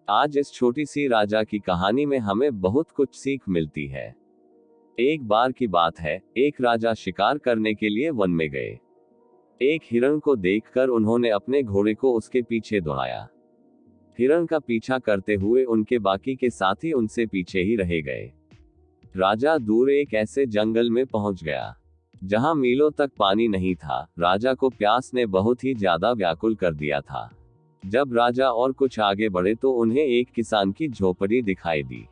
आज इस छोटी सी राजा की कहानी में हमें बहुत कुछ सीख मिलती है। एक बार की बात है, एक राजा शिकार करने के लिए वन में गए। एक हिरण को देखकर उन्होंने अपने घोड़े को उसके पीछे दौड़ाया। हिरण का पीछा करते हुए उनके बाकी के साथी उनसे पीछे ही रह गए। राजा दूर एक ऐसे जंगल में पहुंच गया जहां मीलों तक पानी नहीं था। राजा को प्यास ने बहुत ही ज्यादा व्याकुल कर दिया था। जब राजा और कुछ आगे बढ़े तो उन्हें एक किसान की झोपड़ी दिखाई दी।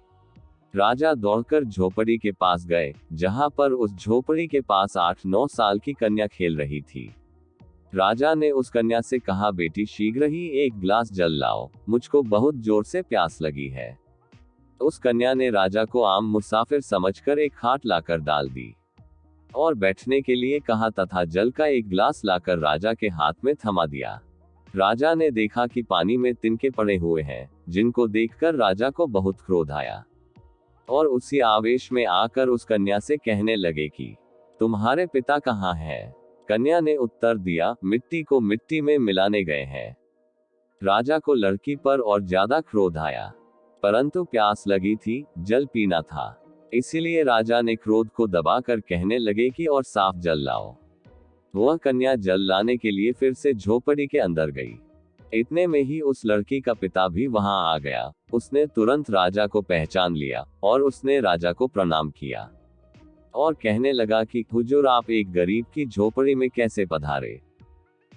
राजा दौड़कर झोपड़ी के पास गए, जहां पर उस झोपड़ी के पास 8-9 साल की कन्या खेल रही थी। राजा ने उस कन्या से कहा, बेटी शीघ्र ही एक गिलास जल लाओ, मुझको बहुत जोर से प्यास लगी है। उस कन्या ने राजा को आम मुसाफिर समझकर एक खाट लाकर डाल दी और बैठने के लिए कहा तथा जल का एक गिलास लाकर राजा के हाथ में थमा दिया। राजा ने देखा कि पानी में तिनके पड़े हुए हैं, जिनको देखकर राजा को बहुत क्रोध आया और उसी आवेश में आकर उस कन्या से कहने लगे कि तुम्हारे पिता कहाँ हैं? कन्या ने उत्तर दिया, मिट्टी को मिट्टी में मिलाने गए हैं। राजा को लड़की पर और ज्यादा क्रोध आया, परंतु प्यास लगी थी, जल पीना था। इसीलिए राजा ने क्रोध को दबाकर कहने लगे कि और साफ जल लाओ। वह कन्या जल लाने के लिए फिर से झोपड़ी के अंदर गई। इतने में ही उस लड़की का पिता भी वहां आ गया। उसने तुरंत राजा को पहचान लिया और उसने राजा को प्रणाम किया और कहने लगा कि हुजूर, आप एक गरीब की झोपड़ी में कैसे पधारे?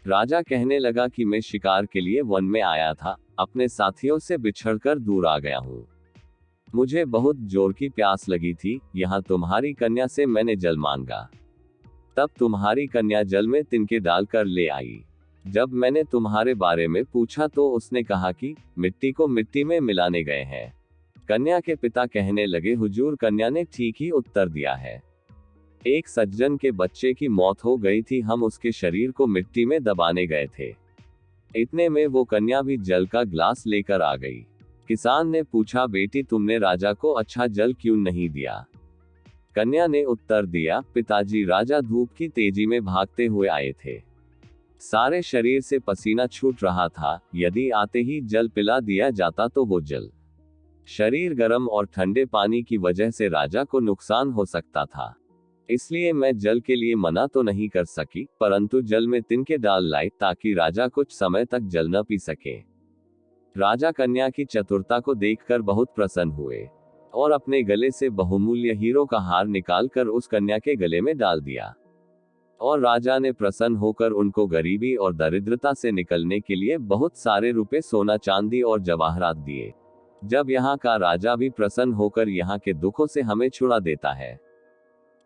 राजा कहने लगा कि मैं शिकार के लिए वन में आया था, अपने साथियों से बिछड़कर दूर आ गया हूँ। मुझे बहुत जोर की प्यास लगी थी, यहाँ तुम्हारी कन्या से मैंने जल मांगा। तब तुम्हारी कन्या जल में तिनके डालकर ले आई। जब मैंने तुम्हारे बारे में पूछा तो उसने कहा कि मिट्टी को मिट्टी में मिलाने गए हैं। कन्या के पिता कहने लगे, हुजूर, कन्या ने ठीक ही उत्तर दिया है। एक सज्जन के बच्चे की मौत हो गई थी, हम उसके शरीर को मिट्टी में दबाने गए थे। इतने में वो कन्या भी जल का ग्लास लेकर आ गई। किसान ने पूछा, बेटी, तुमने राजा को अच्छा जल क्यों नहीं दिया? कन्या ने उत्तर दिया, पिताजी, राजा धूप की तेजी में भागते हुए आए थे। सारे शरीर से पसीना छूट रहा था, यदि आते ही जल पिला दिया जाता तो वो जल शरीर गर्म और ठंडे पानी की वजह से राजा को नुकसान हो सकता था। इसलिए मैं जल के लिए मना तो नहीं कर सकी, परंतु जल में तिनके डाल लाई ताकि राजा कुछ समय तक जल न पी सके। राजा कन्या की चतुरता को देखकर बहुत प्रसन्न हुए और अपने गले से बहुमूल्य हीरो का हार निकालकर उस कन्या के गले में डाल दिया और राजा ने प्रसन्न होकर उनको गरीबी और दरिद्रता से निकलने के लिए बहुत सारे रुपए, सोना, चांदी और जवाहरात दिए। जब यहाँ का राजा भी प्रसन्न होकर यहाँ के दुखों से हमें छुड़ा देता है,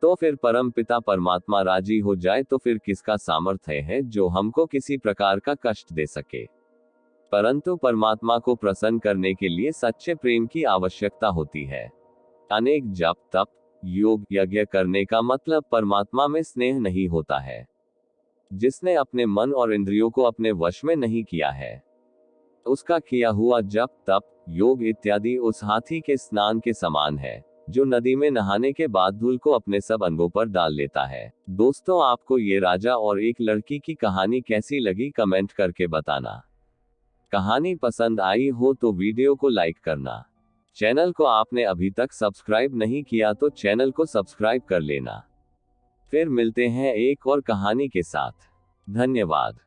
तो फिर परम पिता परमात्मा राजी हो जाए तो फिर किसका सामर्थ्य है जो हमको किसी प्रकार का कष्ट दे सके। परंतु परमात्मा को प्रसन्न करने के लिए सच्चे प्रेम की आवश्यकता होती है। अनेक जप, तप, योग, यज्ञ करने का मतलब परमात्मा में स्नेह नहीं होता है। जिसने अपने मन और इंद्रियों को अपने वश में नहीं किया है, उसका किया हुआ जप, तप, योग इत्यादि उस हाथी के स्नान के समान है जो नदी में नहाने के बाद धूल को अपने सब अंगों पर डाल लेता है। दोस्तों, आपको ये राजा और एक लड़की की कहानी कैसी लगी, कमेंट करके बताना। कहानी पसंद आई हो तो वीडियो को लाइक करना। चैनल को आपने अभी तक सब्सक्राइब नहीं किया तो चैनल को सब्सक्राइब कर लेना। फिर मिलते हैं एक और कहानी के साथ। धन्यवाद।